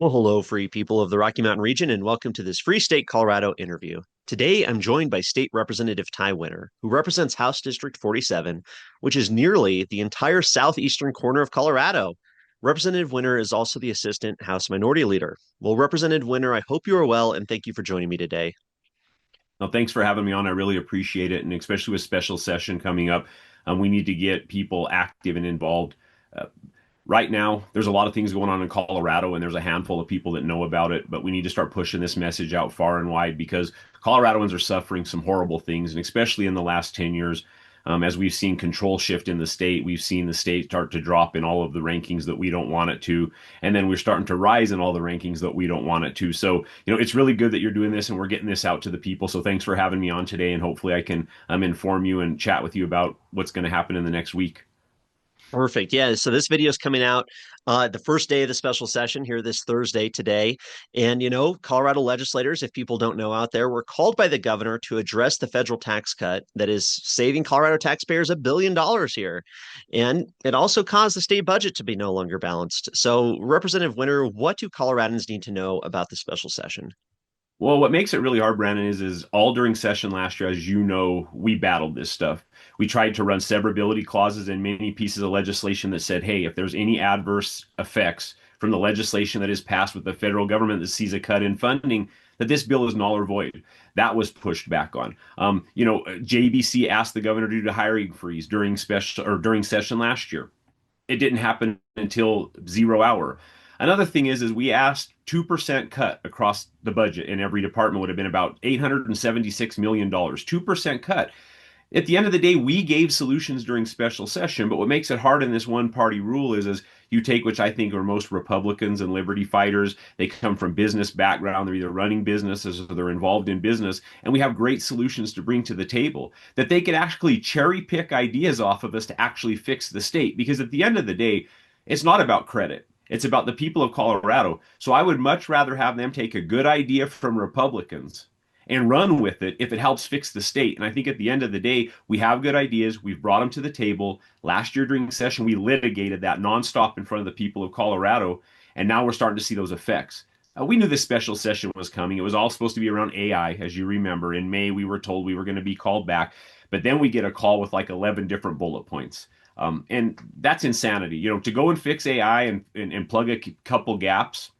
Well, hello, free people of the Rocky Mountain region, and welcome to this Free State Colorado interview. Today, I'm joined by State Representative Ty Winter, who represents House District 47, which is nearly the entire southeastern corner of Colorado. Representative Winter is also the Assistant House Minority Leader. Well, Representative Winter, I hope you are well, and thank you for joining me today. Well, thanks for having me on. I really appreciate it. And especially with special session coming up, we need to get people active and involved. Uh, right now, there's a lot of things going on in Colorado, and there's a handful of people that know about it. But we need to start pushing this message out far and wide because Coloradoans are suffering some horrible things, and especially in the last 10 years. As we've seen control shift in the state, we've seen the state start to drop in all of the rankings that we don't want it to. And then we're starting to rise in all the rankings that we don't want it to. So, it's really good that you're doing this and we're getting this out to the people. So thanks for having me on today. And hopefully I can inform you and chat with you about what's going to happen in the next week. Perfect. Yeah. So this video is coming out the first day of the special session here this Thursday today. And, Colorado legislators, if people don't know out there, were called by the governor to address the federal tax cut that is saving Colorado taxpayers $1 billion here. And it also caused the state budget to be no longer balanced. So, Representative Winter, what do Coloradans need to know about the special session? Well, what makes it really hard, Brandon, is all during session last year, as you know, we battled this stuff. We tried to run severability clauses in many pieces of legislation that said, hey, if there's any adverse effects from the legislation that is passed with the federal government that sees a cut in funding, that this bill is null or void. That was pushed back on. JBC asked the governor to do a hiring freeze during session last year. It didn't happen until 0 hour. Another thing is we asked 2% cut across the budget in every department would have been about $876 million. 2% cut. At the end of the day, we gave solutions during special session, but what makes it hard in this one party rule is you take, which I think are most Republicans and liberty fighters, they come from business background, they're either running businesses or they're involved in business, and we have great solutions to bring to the table that they could actually cherry pick ideas off of us to actually fix the state. Because at the end of the day, it's not about credit. It's about the people of Colorado. So I would much rather have them take a good idea from Republicans and run with it if it helps fix the state. And I think at the end of the day, we have good ideas. We've brought them to the table. Last year during session, we litigated that nonstop in front of the people of Colorado. And now we're starting to see those effects. We knew this special session was coming. It was all supposed to be around AI, as you remember. In May, we were told we were going to be called back. But then we get a call with like 11 different bullet points. And that's insanity. To go and fix AI and plug a couple gaps,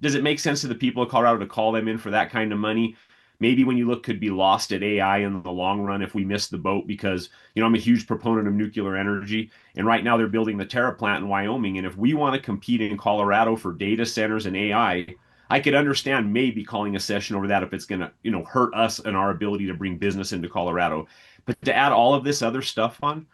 does it make sense to the people of Colorado to call them in for that kind of money? Maybe when you look, could be lost at AI in the long run if we miss the boat because, I'm a huge proponent of nuclear energy. And right now they're building the Terra plant in Wyoming. And if we want to compete in Colorado for data centers and I could understand maybe calling a session over that if it's going to, hurt us and our ability to bring business into Colorado. But to add all of this other stuff on,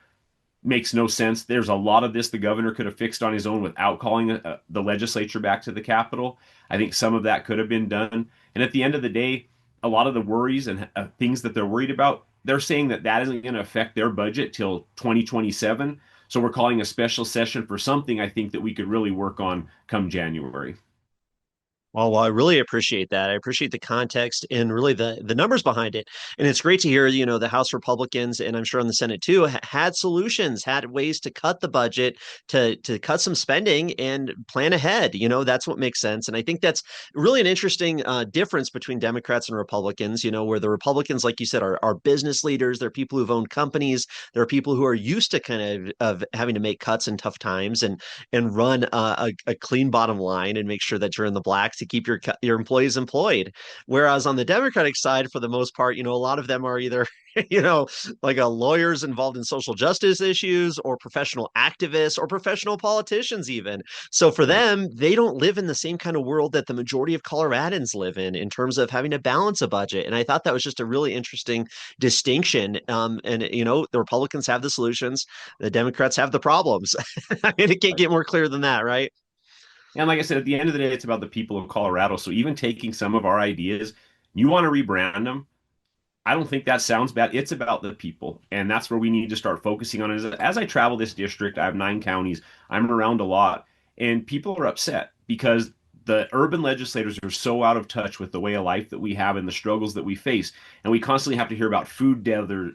makes no sense. There's a lot of this the governor could have fixed on his own without calling the legislature back to the Capitol. I think some of that could have been done. And at the end of the day, a lot of the worries and things that they're worried about, they're saying that isn't going to affect their budget till 2027. So we're calling a special session for something I think that we could really work on come January. Well, I really appreciate that. I appreciate the context and really the numbers behind it. And it's great to hear, the House Republicans and I'm sure on the Senate too had solutions, had ways to cut the budget, to cut some spending and plan ahead. That's what makes sense. And I think that's really an interesting difference between Democrats and Republicans. Where the Republicans, like you said, are business leaders. They're people who've owned companies. There are people who are used to kind of having to make cuts in tough times and run a clean bottom line and make sure that you're in the black to keep your employees employed. Whereas on the Democratic side, for the most part, a lot of them are either like lawyers involved in social justice issues or professional activists or professional politicians even. So for Right. them, they don't live in the same kind of world that the majority of Coloradans live in terms of having to balance a budget. And I thought that was just a really interesting distinction. And the Republicans have the solutions, the Democrats have the problems. I mean, it can't get more clear than that, right? And like I said, at the end of the day, it's about the people of Colorado. So even taking some of our ideas, you want to rebrand them, I don't think that sounds bad. It's about the people. And that's where we need to start focusing on. As I travel this district, I have 9 counties. I'm around a lot, and people are upset because the urban legislators are so out of touch with the way of life that we have and the struggles that we face. And we constantly have to hear about food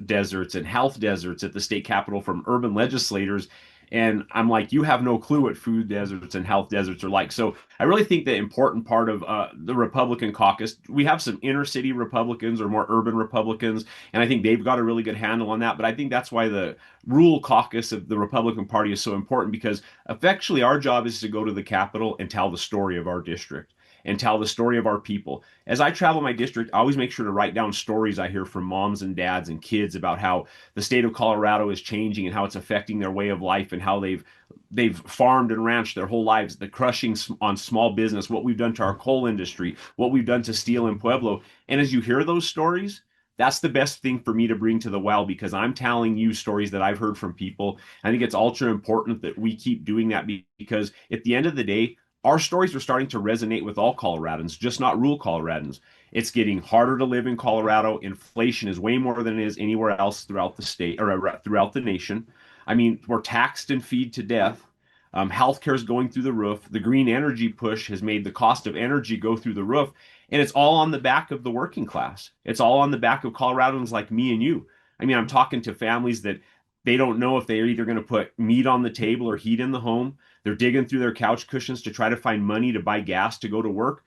deserts and health deserts at the state capitol from urban legislators. And I'm like, you have no clue what food deserts and health deserts are like. So I really think the important part of the Republican caucus, we have some inner city Republicans or more urban Republicans, and I think they've got a really good handle on that. But I think that's why the rural caucus of the Republican Party is so important because effectually our job is to go to the Capitol and tell the story of our district and tell the story of our people. As I travel my district, I always make sure to write down stories I hear from moms and dads and kids about how the state of Colorado is changing and how it's affecting their way of life and how they've farmed and ranched their whole lives, the crushing on small business, what we've done to our coal industry, what we've done to steel in Pueblo. And as you hear those stories, that's the best thing for me to bring to the well because I'm telling you stories that I've heard from people. I think it's ultra important that we keep doing that because at the end of the day, our stories are starting to resonate with all Coloradans, just not rural Coloradans. It's getting harder to live in Colorado. Inflation is way more than it is anywhere else throughout the state or throughout the nation. I mean, we're taxed and feed to death. Healthcare is going through the roof. The green energy push has made the cost of energy go through the roof. And it's all on the back of the working class. It's all on the back of Coloradans like me and you. I mean, I'm talking to families that they don't know if they're either going to put meat on the table or heat in the home. They're digging through their couch cushions to try to find money to buy gas to go to work.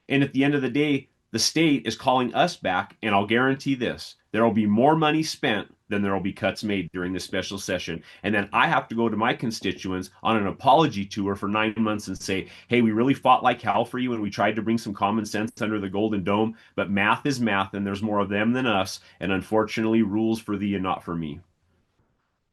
And at the end of the day, the state is calling us back, and I'll guarantee this there will be more money spent than there will be cuts made during this special session. And then I have to go to my constituents on an apology tour for 9 months and say, hey, we really fought like hell for you and we tried to bring some common sense under the golden dome, but math is math and there's more of them than us. And unfortunately, rules for thee and not for me.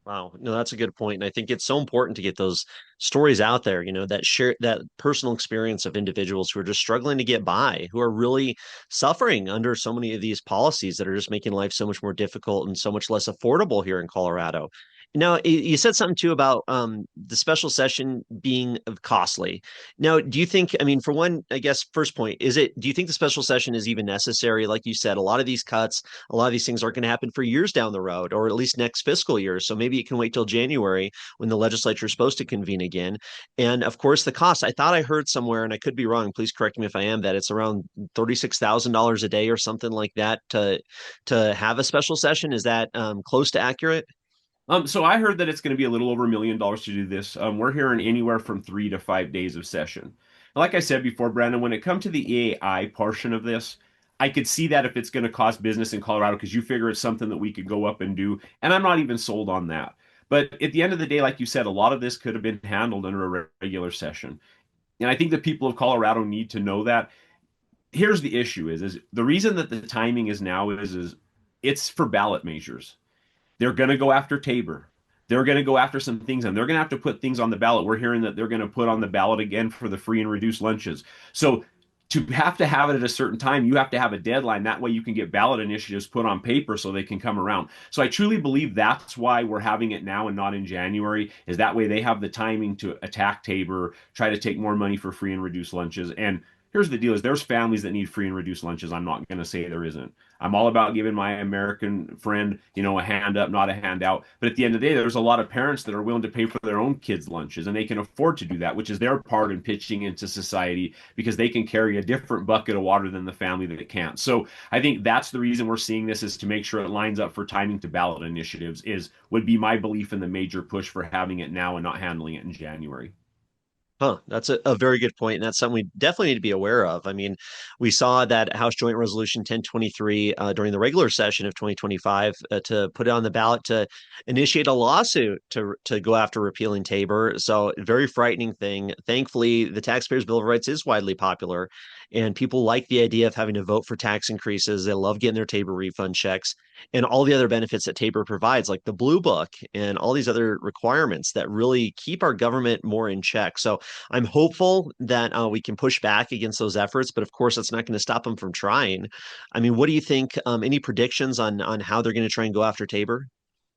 Wow. No, that's a good point. And I think it's so important to get those stories out there, that share that personal experience of individuals who are just struggling to get by, who are really suffering under so many of these policies that are just making life so much more difficult and so much less affordable here in Colorado. Now, you said something too about the special session being costly. Now, do you think, I mean, for one, I guess, first point, do you think the special session is even necessary? Like you said, a lot of these cuts, a lot of these things aren't going to happen for years down the road, or at least next fiscal year. So maybe it can wait till January when the legislature is supposed to convene again. And of course, the cost. I thought I heard somewhere, and I could be wrong. Please correct me if I am. That it's around $36,000 a day or something like that to have a special session. Is that close to accurate? So I heard that it's going to be a little over $1 million to do this. We're hearing anywhere from 3 to 5 days of session. Like I said before, Brandon, when it comes to the EAI portion of this, I could see that if it's going to cost business in Colorado, because you figure it's something that we could go up and do, and I'm not even sold on that. But at the end of the day, like you said, a lot of this could have been handled under a regular session. And I think the people of Colorado need to know that. Here's the issue is the reason that the timing is now is it's for ballot measures. They're going to go after Tabor. They're going to go after some things, and they're going to have to put things on the ballot. We're hearing that they're going to put on the ballot again for the free and reduced lunches. So to have it at a certain time, you have to have a deadline. That way you can get ballot initiatives put on paper so they can come around. So I truly believe that's why we're having it now and not in January, is that way they have the timing to attack Tabor, try to take more money for free and reduced lunches. And here's the deal is there's families that need free and reduced lunches. I'm not going to say there isn't. I'm all about giving my American friend, a hand up, not a handout. But at the end of the day, there's a lot of parents that are willing to pay for their own kids' lunches, and they can afford to do that, which is their part in pitching into society because they can carry a different bucket of water than the family that can't. So I think that's the reason we're seeing this is to make sure it lines up for timing to ballot initiatives would be my belief in the major push for having it now and not handling it in January. Huh, that's a very good point, and that's something we definitely need to be aware of. I mean, we saw that House Joint Resolution 1023 during the regular session of 2025 to put it on the ballot to initiate a lawsuit to go after repealing Tabor. So, very frightening thing. Thankfully, the Taxpayers' Bill of Rights is widely popular, and people like the idea of having to vote for tax increases. They love getting their Tabor refund checks and all the other benefits that Tabor provides, like the Blue Book and all these other requirements that really keep our government more in check. So I'm hopeful that we can push back against those efforts, but of course, that's not going to stop them from trying. I mean, what do you think? Any predictions on how they're going to try and go after Tabor?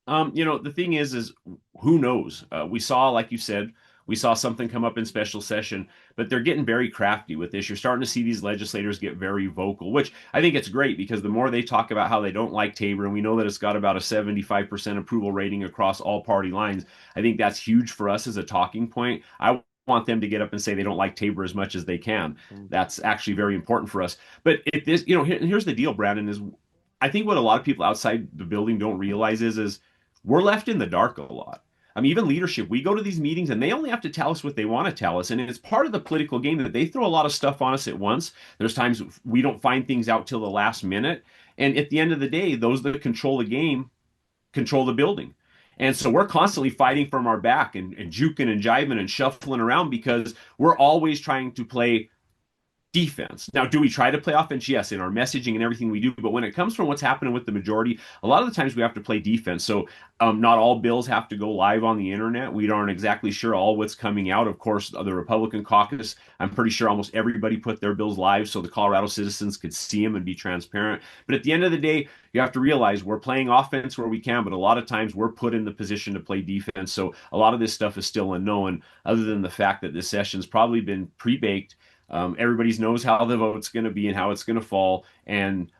The thing is who knows? We saw, like you said, we saw something come up in special session, but they're getting very crafty with this. You're starting to see these legislators get very vocal, which I think it's great because the more they talk about how they don't like Tabor, and we know that it's got about a 75% approval rating across all party lines, I think that's huge for us as a talking point. I want them to get up and say they don't like Tabor as much as they can. That's actually very important for us. But if this, here's the deal, Brandon, is I think what a lot of people outside the building don't realize is we're left in the dark a lot. Even leadership, we go to these meetings and they only have to tell us what they want to tell us. And it's part of the political game that they throw a lot of stuff on us at once. There's times we don't find things out till the last minute. And at the end of the day, those that control the game control the building. And so we're constantly fighting from our back and juking and jiving and shuffling around because we're always trying to play defense. Now, do we try to play offense? Yes, in our messaging and everything we do. But when it comes from what's happening with the majority, a lot of the times we have to play defense. So not all bills have to go live on the internet. We aren't exactly sure all what's coming out. Of course, the Republican caucus, I'm pretty sure almost everybody put their bills live so the Colorado citizens could see them and be transparent. But at the end of the day, you have to realize we're playing offense where we can, but a lot of times we're put in the position to play defense. So a lot of this stuff is still unknown, other than the fact that this session's probably been pre-baked. Everybody knows how the vote's going to be and how it's going to fall. And,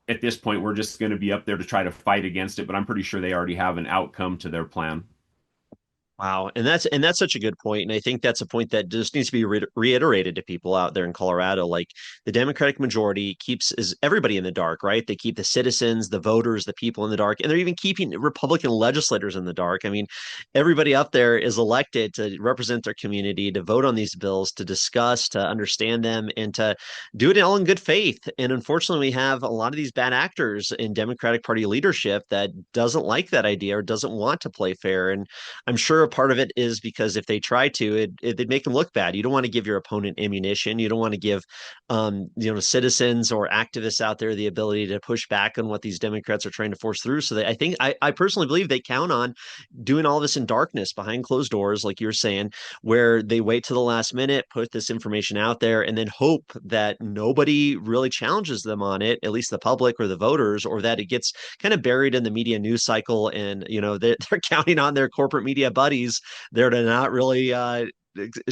at this point, we're just going to be up there to try to fight against it. But I'm pretty sure they already have an outcome to their plan. Wow, and that's such a good point, and I think that's a point that just needs to be reiterated to people out there in Colorado. Like the Democratic majority keeps is everybody in the dark, right? They keep the citizens, the voters, the people in the dark, and they're even keeping Republican legislators in the dark. I mean, everybody up there is elected to represent their community, to vote on these bills, to discuss, to understand them, and to do it all in good faith. And unfortunately, we have a lot of these bad actors in Democratic Party leadership that doesn't like that idea or doesn't want to play fair. And I'm sure a part of it is because if they try to, it'd make them look bad. You don't want to give your opponent ammunition. You don't want to give, citizens or activists out there the ability to push back on what these Democrats are trying to force through. So I think I personally believe they count on doing all this in darkness behind closed doors, like you're saying, where they wait to the last minute, put this information out there, and then hope that nobody really challenges them on it, at least the public or the voters, or that it gets kind of buried in the media news cycle. And, they're counting on their corporate media buddies there to not really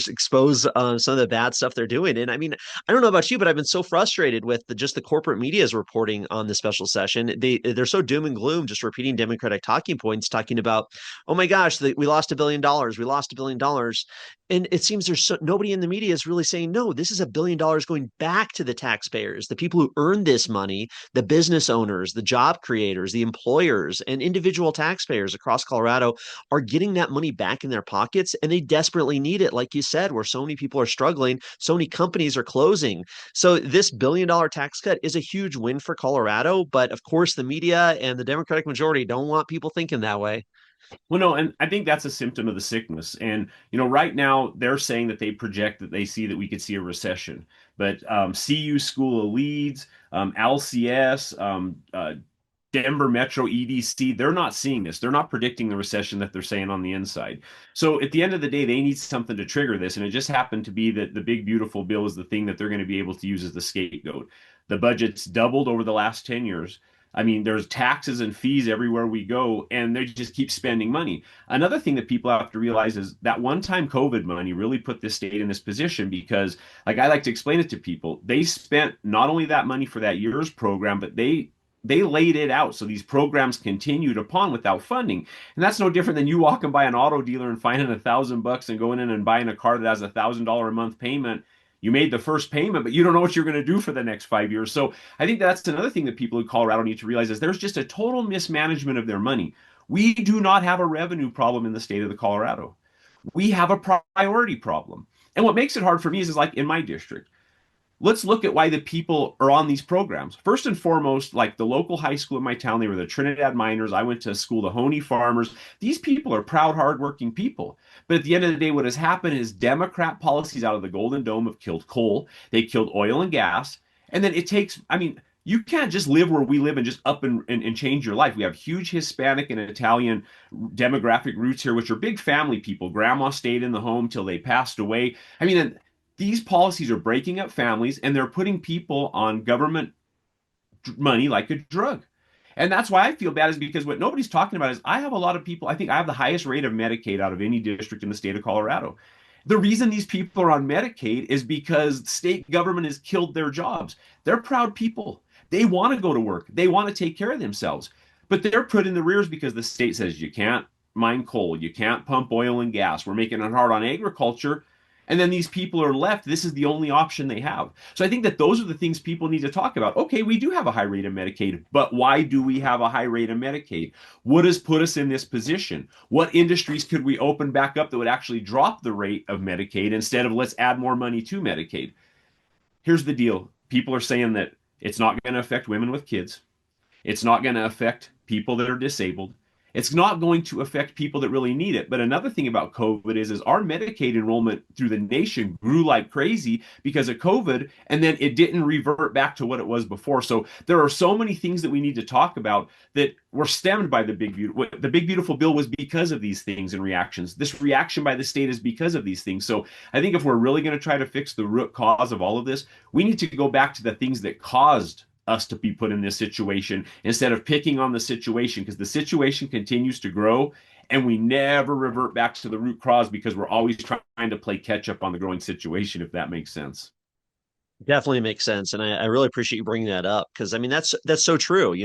expose some of the bad stuff they're doing. And I mean, I don't know about you, but I've been so frustrated with just the corporate media's reporting on the special session. They're so doom and gloom, just repeating Democratic talking points, talking about, oh my gosh, we lost $1 billion, we lost $1 billion. And it seems nobody in the media is really saying, no, this is $1 billion going back to the taxpayers, the people who earned this money, the business owners, the job creators, the employers, and individual taxpayers across Colorado are getting that money back in their pockets, and they desperately need it. Like you said, where so many people are struggling, so many companies are closing. So this $1 billion tax cut is a huge win for Colorado. But of course, the media and the Democratic majority don't want people thinking that way. Well, no, and I think that's a symptom of the sickness. And, right now they're saying that they project that they see that we could see a recession. But CU School of Leeds, LCS, Denver Metro EDC, they're not seeing this. They're not predicting the recession that they're saying on the inside. So at the end of the day, they need something to trigger this. And it just happened to be that the big, beautiful bill is the thing that they're going to be able to use as the scapegoat. The budget's doubled over the last 10 years. I mean, there's taxes and fees everywhere we go, and they just keep spending money. Another thing that people have to realize is that one-time COVID money really put this state in this position because, like I like to explain it to people, they spent not only that money for that year's program, but they laid it out so these programs continued upon without funding. And that's no different than you walking by an auto dealer and finding $1,000 and going in and buying a car that has $1,000 a month payment. You made the first payment, but you don't know what you're going to do for the next 5 years. So I think that's another thing that people in Colorado need to realize is there's just a total mismanagement of their money. We do not have a revenue problem in the state of the Colorado. We have a priority problem. And what makes it hard for me is like in my district, let's look at why the people are on these programs. First and foremost, like the local high school in my town, they were the Trinidad Miners. I went to school, the Honey Farmers. These people are proud, hardworking people. But at the end of the day, what has happened is Democrat policies out of the Golden Dome have killed coal. They killed oil and gas. And then it takes, I mean, you can't just live where we live and just up and change your life. We have huge Hispanic and Italian demographic roots here, which are big family people. Grandma stayed in the home till they passed away. I mean, these policies are breaking up families and they're putting people on government money like a drug. And that's why I feel bad is because what nobody's talking about is I have a lot of people, I think I have the highest rate of Medicaid out of any district in the state of Colorado. The reason these people are on Medicaid is because the state government has killed their jobs. They're proud people. They want to go to work. They want to take care of themselves. But they're put in the rears because the state says you can't mine coal, you can't pump oil and gas. We're making it hard on agriculture. And then these people are left. This is the only option they have. So I think that those are the things people need to talk about. Okay, we do have a high rate of Medicaid, but why do we have a high rate of Medicaid? What has put us in this position? What industries could we open back up that would actually drop the rate of Medicaid instead of let's add more money to Medicaid? Here's the deal. People are saying that it's not going to affect women with kids. It's not going to affect people that are disabled. It's not going to affect people that really need it. But another thing about COVID is our Medicaid enrollment through the nation grew like crazy because of COVID, and then it didn't revert back to what it was before. So there are so many things that we need to talk about that were stemmed by the big beautiful. The big beautiful bill was because of these things and reactions. This reaction by the state is because of these things. So I think if we're really going to try to fix the root cause of all of this, we need to go back to the things that caused us to be put in this situation instead of picking on the situation, because the situation continues to grow and we never revert back to the root cause because we're always trying to play catch up on the growing situation, if that makes sense. Definitely makes sense, and I really appreciate you bringing that up because I mean that's so true.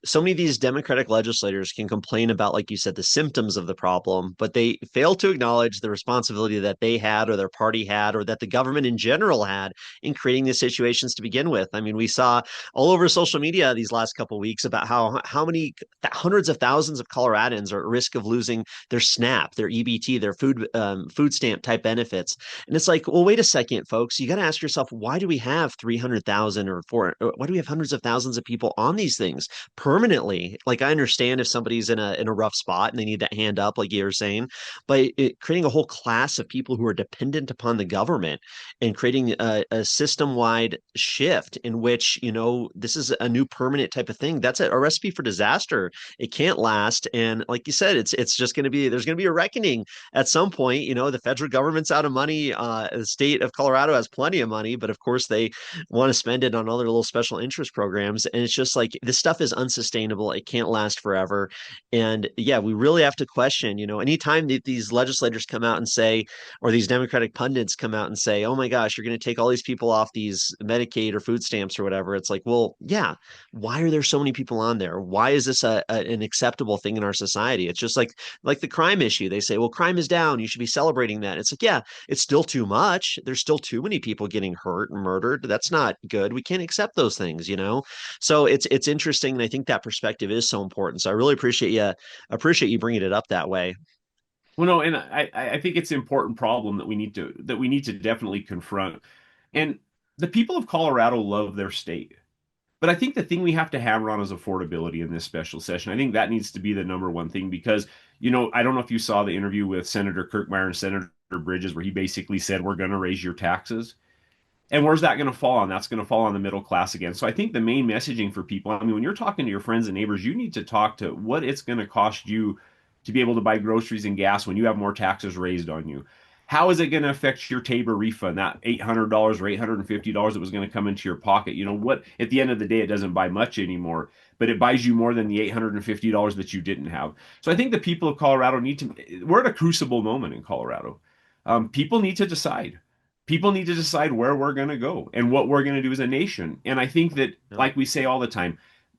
So many of these Democratic legislators can complain about, like you said, the symptoms of the problem, but they fail to acknowledge the responsibility that they had, or their party had, or that the government in general had in creating these situations to begin with. I mean, we saw all over social media these last couple of weeks about how many hundreds of thousands of Coloradans are at risk of losing their SNAP, their EBT, their food stamp type benefits. And it's like, well, wait a second, folks. You got to ask yourself, why do we have 300,000 or four? Why do we have hundreds of thousands of people on these things permanently? Like, I understand if somebody's in a rough spot and they need that hand up, like you were saying, but creating a whole class of people who are dependent upon the government and creating a system-wide shift in which, this is a new permanent type of thing. That's a recipe for disaster. It can't last. And like you said, it's just going to be, there's going to be a reckoning at some point. The federal government's out of money. The state of Colorado has plenty of money, but of course they want to spend it on other little special interest programs. And it's just like this stuff is unsustainable. It can't last forever. And yeah, we really have to question, anytime that these legislators come out and say, or these Democratic pundits come out and say, oh my gosh, you're going to take all these people off these Medicaid or food stamps or whatever. It's like, well, yeah, why are there so many people on there? Why is this an acceptable thing in our society? It's just like the crime issue. They say, well, crime is down. You should be celebrating that. It's like, yeah, it's still too much. There's still too many people getting hurt and murdered. That's not good. We can't accept those things. So it's interesting, and I think that perspective is so important. So I really appreciate you bringing it up that way. Well, no, and I think it's an important problem that we need to definitely confront. And the people of Colorado love their state. But I think the thing we have to hammer on is affordability in this special session. I think that needs to be the number one thing because, I don't know if you saw the interview with Senator Kirkmeyer and Senator Bridges where he basically said, we're going to raise your taxes. And where's that going to fall on? That's going to fall on the middle class again. So I think the main messaging for people, I mean, when you're talking to your friends and neighbors, you need to talk to what it's going to cost you to be able to buy groceries and gas when you have more taxes raised on you. How is it going to affect your Tabor refund, that $800 or $850 that was going to come into your pocket? What, at the end of the day, it doesn't buy much anymore, but it buys you more than the $850 that you didn't have. So I think the people of Colorado we're at a crucible moment in Colorado. People need to decide. People need to decide where we're going to go and what we're going to do as a nation. And I think that, Yeah. like we say all the time,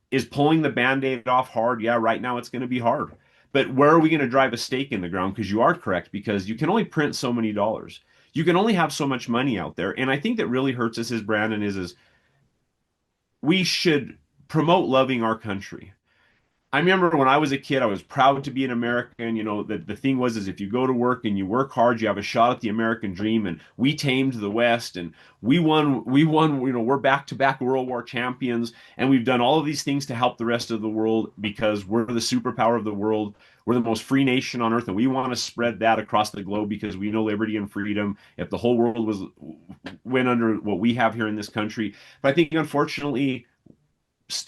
is pulling the band-aid off hard? Yeah, right now it's going to be hard. But where are we going to drive a stake in the ground? Because you are correct, because you can only print so many dollars. You can only have so much money out there. And I think that really hurts us as Brandon is we should promote loving our country. I remember when I was a kid, I was proud to be an American. The thing was is if you go to work and you work hard, you have a shot at the American dream. And we tamed the West and we won, we're back-to-back World War champions. And we've done all of these things to help the rest of the world because we're the superpower of the world. We're the most free nation on earth, and we want to spread that across the globe because we know liberty and freedom. If the whole world went under what we have here in this country, but I think unfortunately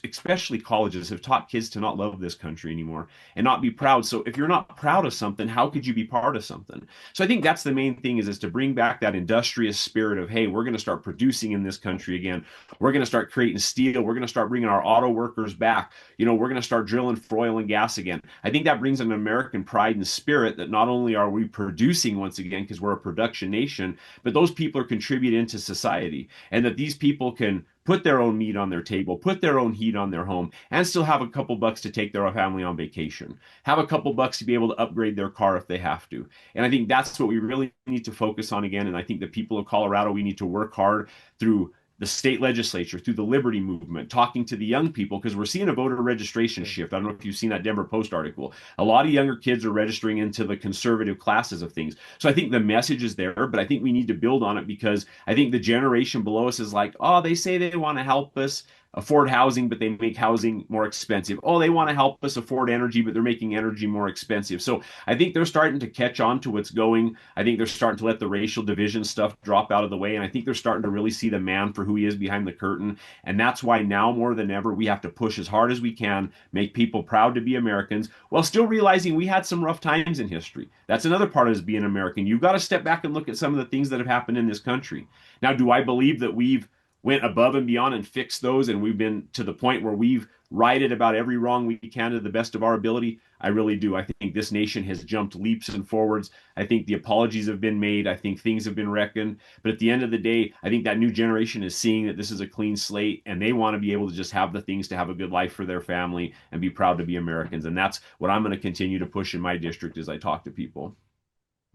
especially colleges have taught kids to not love this country anymore and not be proud. So if you're not proud of something, how could you be part of something? So I think that's the main thing is to bring back that industrious spirit of, hey, we're going to start producing in this country again. We're going to start creating steel. We're going to start bringing our auto workers back. We're going to start drilling for oil and gas again. I think that brings an American pride and spirit that not only are we producing once again because we're a production nation, but those people are contributing to society and that these people can put their own meat on their table, put their own heat on their home, and still have a couple bucks to take their family on vacation, have a couple bucks to be able to upgrade their car if they have to. And I think that's what we really need to focus on again. And I think the people of Colorado, we need to work hard through the state legislature, through the liberty movement, talking to the young people, because we're seeing a voter registration shift. I don't know if you've seen that Denver Post article. A lot of younger kids are registering into the conservative classes of things. So I think the message is there, but I think we need to build on it, because I think the generation below us is like, oh, they say they want to help us afford housing, but they make housing more expensive. Oh, they want to help us afford energy, but they're making energy more expensive. So I think they're starting to catch on to what's going. I think they're starting to let the racial division stuff drop out of the way. And I think they're starting to really see the man for who he is behind the curtain. And that's why now more than ever, we have to push as hard as we can, make people proud to be Americans, while still realizing we had some rough times in history. That's another part of us being American. You've got to step back and look at some of the things that have happened in this country. Now, do I believe that we've went above and beyond and fixed those, and we've been to the point where we've righted about every wrong we can to the best of our ability? I really do. I think this nation has jumped leaps and forwards. I think the apologies have been made. I think things have been reckoned. But at the end of the day, I think that new generation is seeing that this is a clean slate, and they want to be able to just have the things to have a good life for their family and be proud to be Americans. And that's what I'm going to continue to push in my district as I talk to people.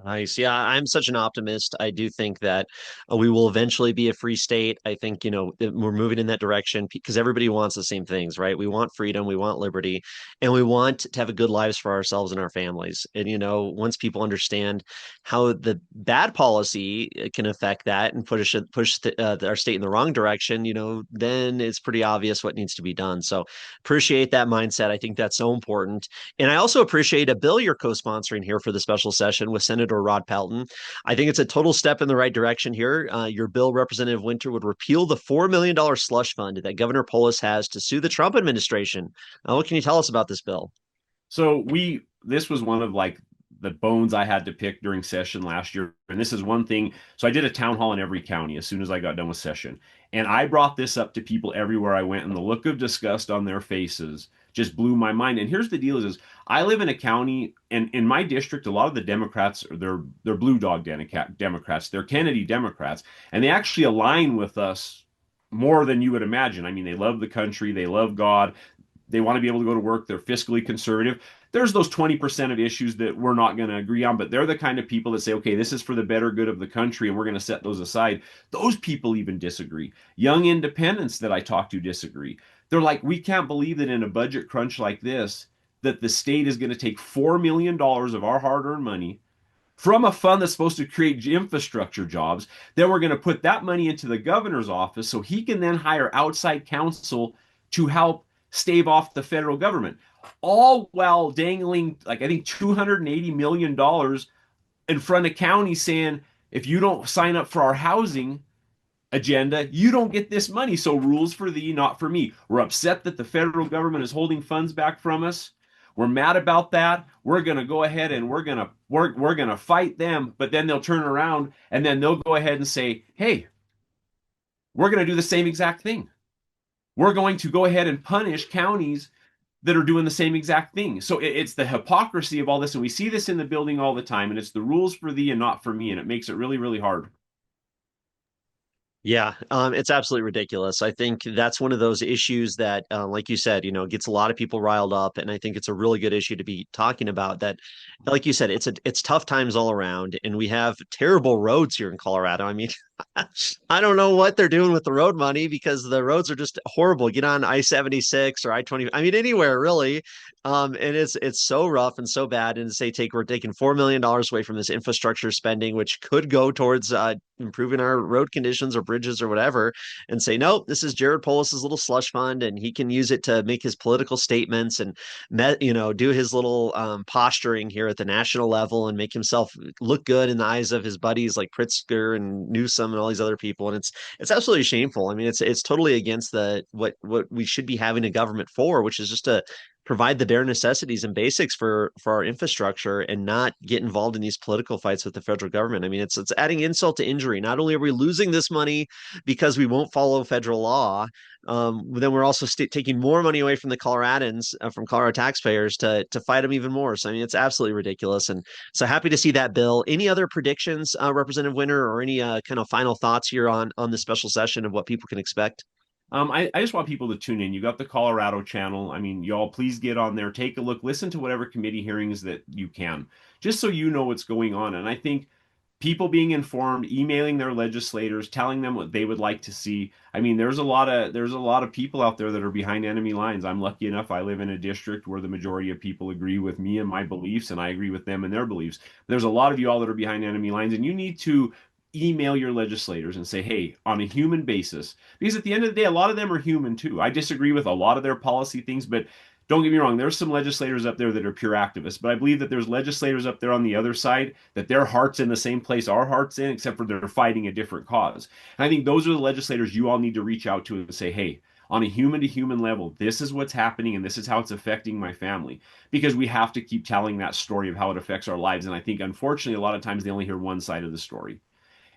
Nice. Yeah, I'm such an optimist. I do think that we will eventually be a free state. I think, we're moving in that direction because everybody wants the same things, right? We want freedom, we want liberty, and we want to have a good lives for ourselves and our families. And, once people understand how the bad policy can affect that and push our state in the wrong direction, then it's pretty obvious what needs to be done. So appreciate that mindset. I think that's so important. And I also appreciate a bill you're co-sponsoring here for the special session with Senator Rod Pelton. I think it's a total step in the right direction here. Your bill, Representative Winter, would repeal the $4 million slush fund that Governor Polis has to sue the Trump administration. What can you tell us about this bill? So this was one of like the bones I had to pick during session last year. And this is one thing. So I did a town hall in every county as soon as I got done with session. And I brought this up to people everywhere I went, and the look of disgust on their faces just blew my mind. And here's the deal is I live in a county, and in my district, a lot of the Democrats, they're blue dog Democrats, they're Kennedy Democrats, and they actually align with us more than you would imagine. I mean, they love the country, they love God, they want to be able to go to work, they're fiscally conservative. There's those 20% of issues that we're not going to agree on, but they're the kind of people that say, okay, this is for the better good of the country, and we're going to set those aside. Those people even disagree. Young independents that I talk to disagree. They're like, we can't believe that in a budget crunch like this, that the state is going to take $4 million of our hard-earned money from a fund that's supposed to create infrastructure jobs. Then we're going to put that money into the governor's office so he can then hire outside counsel to help stave off the federal government, all while dangling, like I think $280 million in front of counties saying, if you don't sign up for our housing agenda, you don't get this money. So rules for thee, not for me. We're upset that the federal government is holding funds back from us. We're mad about that. We're going to go ahead and we're going to fight them, but then they'll turn around and then they'll go ahead and say, "Hey, we're going to do the same exact thing. We're going to go ahead and punish counties that are doing the same exact thing." So it's the hypocrisy of all this, and we see this in the building all the time, and it's the rules for thee and not for me, and it makes it really, really hard. Yeah, it's absolutely ridiculous. I think that's one of those issues that, like you said, gets a lot of people riled up, and I think it's a really good issue to be talking about. That, like you said, it's tough times all around, and we have terrible roads here in Colorado. I mean, I don't know what they're doing with the road money because the roads are just horrible. Get on I-76 or I-20. I mean, anywhere really. And it's so rough and so bad. And say we're taking $4 million away from this infrastructure spending, which could go towards improving our road conditions or bridges or whatever, and say, nope, this is Jared Polis's little slush fund, and he can use it to make his political statements and do his little posturing here at the national level and make himself look good in the eyes of his buddies like Pritzker and Newsom and all these other people. And it's absolutely shameful. I mean, it's totally against the what we should be having a government for, which is just to provide the bare necessities and basics for our infrastructure and not get involved in these political fights with the federal government. I mean, it's adding insult to injury. Not only are we losing this money because we won't follow federal law, then we're also taking more money away from the Coloradans, from Colorado taxpayers to fight them even more. So I mean, it's absolutely ridiculous. And so happy to see that bill. Any other predictions, Representative Winter, or any kind of final thoughts here on the special session of what people can expect? I just want people to tune in. You got the Colorado channel. I mean, y'all please get on there, take a look, listen to whatever committee hearings that you can, just so you know what's going on. And I think people being informed, emailing their legislators, telling them what they would like to see. I mean, there's a lot of people out there that are behind enemy lines. I'm lucky enough I live in a district where the majority of people agree with me and my beliefs, and I agree with them and their beliefs. There's a lot of you all that are behind enemy lines, and you need to email your legislators and say, hey, on a human basis, because at the end of the day, a lot of them are human too. I disagree with a lot of their policy things, but don't get me wrong, there's some legislators up there that are pure activists, but I believe that there's legislators up there on the other side that their heart's in the same place our heart's in, except for they're fighting a different cause. And I think those are the legislators you all need to reach out to and say, hey, on a human to human level, this is what's happening and this is how it's affecting my family. Because we have to keep telling that story of how it affects our lives. And I think, unfortunately, a lot of times they only hear one side of the story.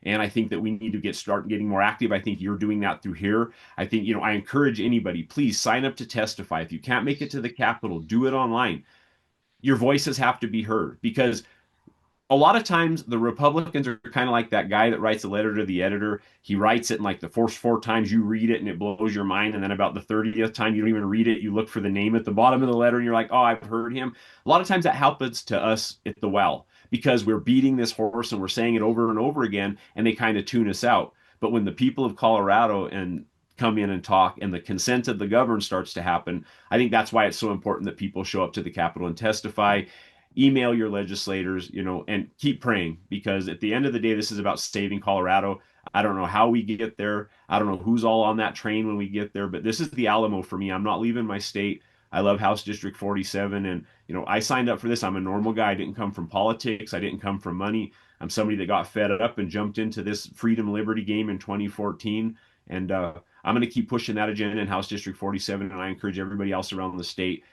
And I think that we need to start getting more active. I think you're doing that through here. I think, I encourage anybody, please sign up to testify. If you can't make it to the Capitol, do it online. Your voices have to be heard because a lot of times the Republicans are kind of like that guy that writes a letter to the editor. He writes it, and like the first four times you read it and it blows your mind. And then about the 30th time you don't even read it, you look for the name at the bottom of the letter and you're like, oh, I've heard him. A lot of times that happens to us at the well because we're beating this horse and we're saying it over and over again and they kind of tune us out. But when the people of Colorado and come in and talk and the consent of the governed starts to happen, I think that's why it's so important that people show up to the Capitol and testify. Email your legislators, and keep praying because at the end of the day, this is about saving Colorado. I don't know how we get there. I don't know who's all on that train when we get there, but this is the Alamo for me. I'm not leaving my state. I love House District 47, and I signed up for this. I'm a normal guy. I didn't come from politics. I didn't come from money. I'm somebody that got fed up and jumped into this freedom liberty game in 2014, and I'm going to keep pushing that agenda in House District 47, and I encourage everybody else around the state.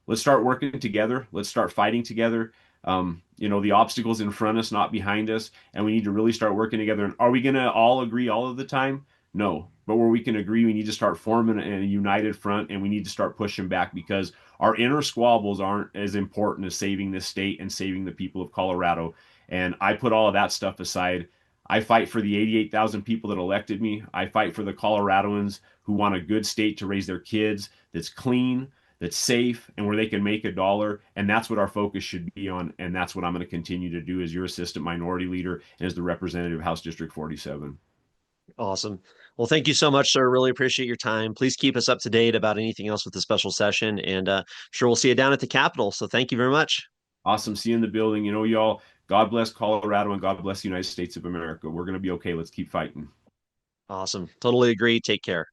Let's start working together. Let's start fighting together. The obstacles in front of us, not behind us, and we need to really start working together. And are we going to all agree all of the time? No. But where we can agree, we need to start forming a united front and we need to start pushing back because our inner squabbles aren't as important as saving this state and saving the people of Colorado. And I put all of that stuff aside. I fight for the 88,000 people that elected me. I fight for the Coloradoans who want a good state to raise their kids that's clean, that's safe, and where they can make a dollar. And that's what our focus should be on. And that's what I'm going to continue to do as your assistant minority leader and as the representative of House District 47. Awesome. Well, thank you so much, sir. Really appreciate your time. Please keep us up to date about anything else with the special session, and sure we'll see you down at the Capitol. So thank you very much. Awesome. See you in the building. Y'all, God bless Colorado and God bless the United States of America. We're going to be okay. Let's keep fighting. Awesome. Totally agree. Take care.